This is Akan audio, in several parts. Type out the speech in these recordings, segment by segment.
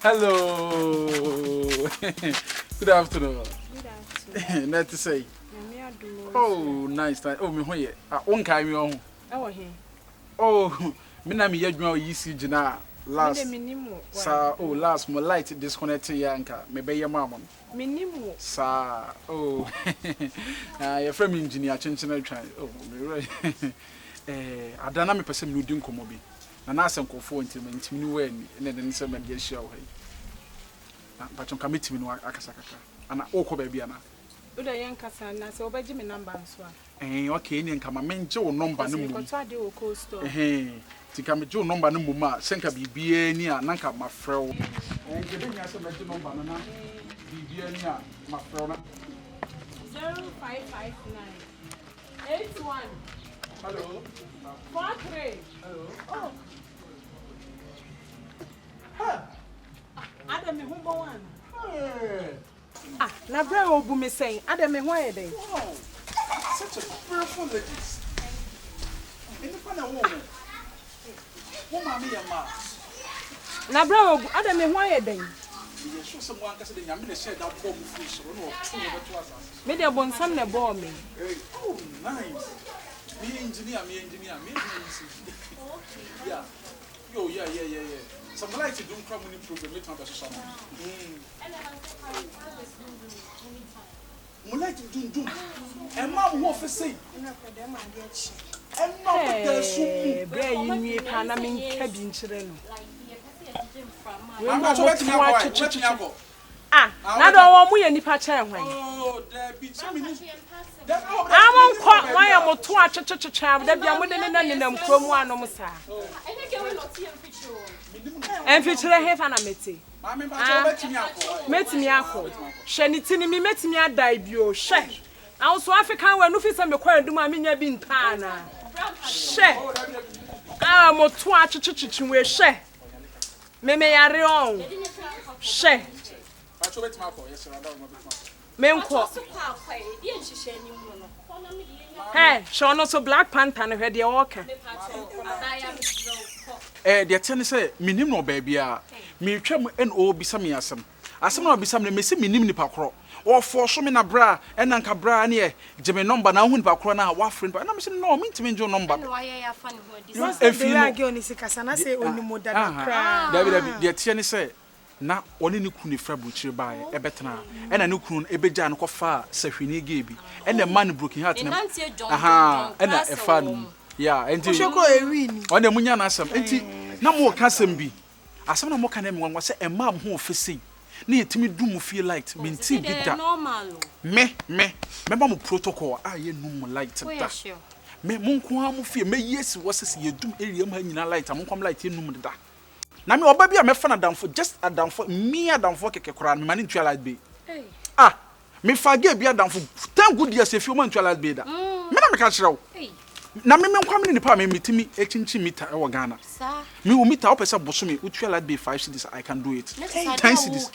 Hello. Good afternoon. Good afternoon. Nice to say. Oh, nice. Oh, me hoye. One kai me on. Oh, me na me yadwuma yisi gina last. Sa oh last mo light disconnected yanka. Me be yamama. Minimu. Sa oh. Your friend engineer chenchena try. Oh, me right. Adana me pese me udi nkomo bi. Na na asem kofo ntimi ni we ne de nse me de hia wo hai. Na patron committee no akasa kaka. Ana okọ ba bia na. Uda yankasa na se obaji me number nso a. Okay ni nka ma menje wo number no mu. Ko to ade wo cold store. Tika me je wo number no mu ma senka bibia ni a nanka ma frɛ wo. Gebe nya se me je number no na bibia ni a ma frɛ wo na 0559 81 Hello. 43. Hello. Oh. Ha. Adam me humbo wan. Ah, na bra obu me say, Adam me ho ayede. Wow. Such a beautiful ladies. Any kind of woman. Woman me ma. Na bra obu Adam me ho ayede. Me show someone ka say the nyame na share that bomb fish no to no beto asas. Me de bonsam na ball me. Oh, nice. Me engineer. Yeah. Yo, yeah. Some like to do crowd program it on the social. Like to do. And mom what for say? And mom there so bra yi nwie pa na me nka bi nkyere no. I'm not waiting here. Ah, na do wo mu ye nipa kyere hwan. Oh, there be so many. Amon kwa wan ya moto a chechecheche da bia mo de ne na nenam krom anom sa. Emfikyere hefa na meti. Mama ba cho betimi akọ. Metimi akọ. Hwe ni tini mi metimi adai bi o hwe. Awso African we no fi se me kwa adum a menya bi nta na. Hwe. Ah moto a chechecheche we hwe. Me yare on. Hwe. Ba cho betimi akọ, yes sir, ada mo betimi. Menko. Hey, show no so Black Panther no hwe de walker. The ten say minim no baby a me twam en o bisa me asem na bisa me mesi minim nipa kro o force me na bra en nka bra na ye gime number na hu nipa kro na wa friend na me say no me ntime njo number no why ya fa ne ho dis e fi age oni sikasa na say oni moda na kra David the ten say na oni ni kunu fra buchire bae e betena e na ne kunu e beja no kofa sahwini ge bi e na man broken heart na aha e na e fa no yeah enti Shoko ewini on dem nya na asem enti na mo ka asem bi asem na mo ka na me wan se e ma ho ofesi na yetimi du mu feel light menti bi da me ba mo protocol a ye nu mu light da me mo nko ha mo fie me yes wo se ye dum area ma nyina light mo nkom light ye nu mu da na me oba bi a me fa na damfo just adamfo me adamfo keke kora me mani ntwa light be ah me fage bi adamfo 10 good years e fi o man ntwa light be da me na me ka kire wo na me nkwam ni pa me mitimi echinchi meter e wo Ghana sa me wo meter opese boso me utwa light be 5 cedis I can do it 10 cedis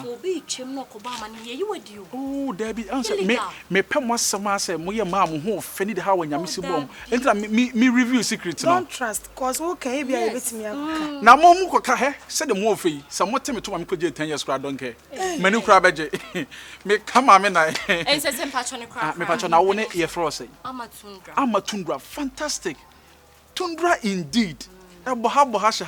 so be twem no ko ba ma ne ye wadi o oh there be answer me pem wasema say mo ye ma mo ho fe ni de ha wanyame si bom entra me review secret no don't trust cause who can be a betimi akaka na mo mu koka he se de mo fe sa mo teme to ma me ko je 10 years kra don care mani kra beje me kama me na ense se pacho ne kra me pacho na wo ne ye fro say ama Tundra fantastic Tundra indeed ebo ha sha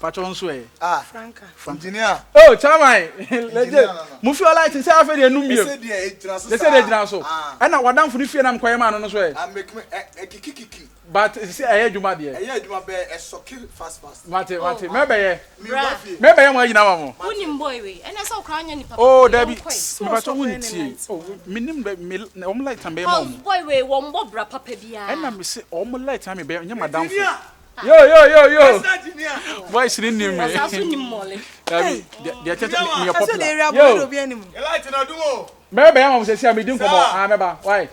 pacho nso e Franka engineer oh chamai legit mu fi light say afa de enum bio say de ejina so they say de ejina so e na wadamfo ni fie na mkoye ma no so e make me kikikiki but say aye adwuma de aye adwuma be e soki fast mate mebe ye mo agina ma mo woni mboy we ene so kra anya ni papa oh dabi me pacho woni tie oh minim me om light am be ma mo boy we wo mbo bra papa bia e na me say om light am be nya madamfo yo boy sini nim me asaso nim mole dabi de tete me your popular yo obi anim e light na dumo mebe ye ma mo say sia me din komo meba why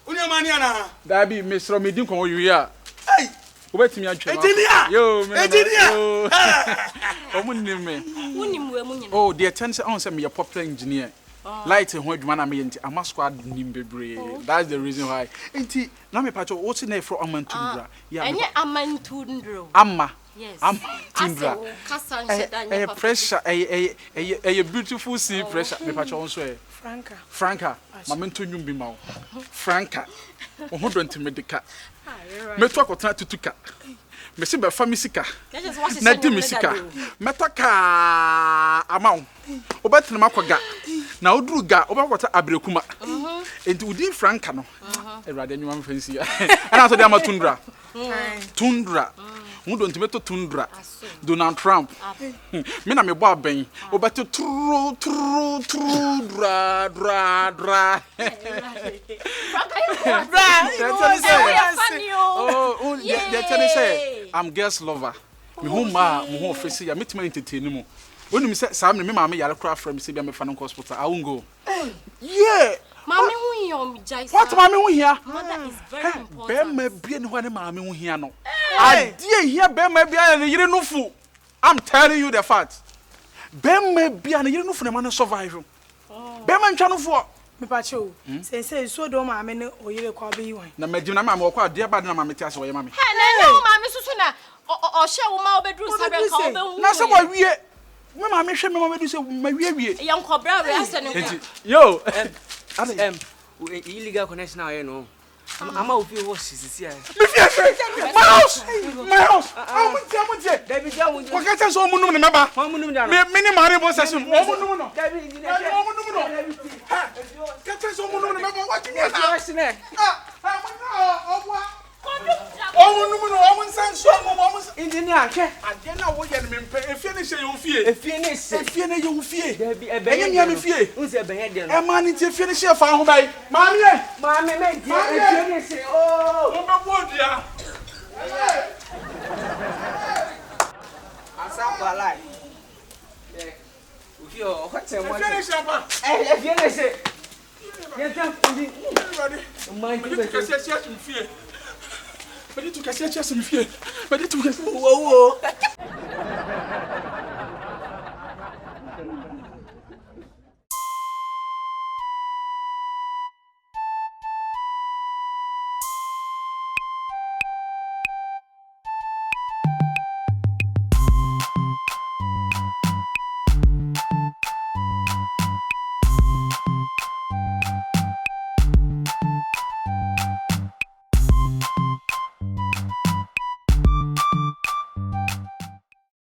uni mani ana dabi me sro me din komo yu ya hey obetimi atwa engineer yo me engineer omunim me wonim we mu nyina oh the ten say on say me your popular engineer light ho adwuma na me nti ama squad nim bebre that's the reason why nti na me pacho what na for Amantundra yeah enye Amantundra ama Yes. I'm Tundra. Pressure, a beautiful sea pressure. Me patch on swear. Franka, Mamento Yumbimao. Franka, who don't medica. Me talk or try to tuka. Me see by Famisika. Nadi Misika. Metaka amount. Obat Namaquaga. Now Druga, over what Abrekuma. And within Frankano. A rather new one fancy. And after them, Tundra. Tundra. Who don't meet Tundra? Donald Trump. Me na me boy ben. Obat true dra. Oh, they tell me say I'm girls lover. Me who face ya meet me entertain mu. When me say Sam me mama yare cry from say be me fan hospital. I won't go. Yeah. Mommy who you Jaisa. What mommy who here? Mother is very important. Be me be no one mommy who here no. I dey here be me be an yire no fu. I'm telling you the fact. Be me be an yire no fu na man survive. Be me ntwa no fu. Me pacho. Say so do mama ne oyire kwa be yi wan. Na magim na mama kwa de ba na mama ti ase wo ye mama. He na no mama susu na o she wo ma obedru sabe ka obehu. Na se wo wie. Me mama hwe me mama du se ma wie. Ye nkobra we ase ne ko. Yo. Illegal connection now, you know. I'm out of your horses. My house. I'm with you. David, what can I say? Woman, remember? Many marriages as soon. Woman, engineer, I don't what you finish your fear. If you fear, a man into finish your farm by Mammy. Oh, dear. I sound alive. What's a finish up? Finish it. But you took a chest in fear. But it took a whoa.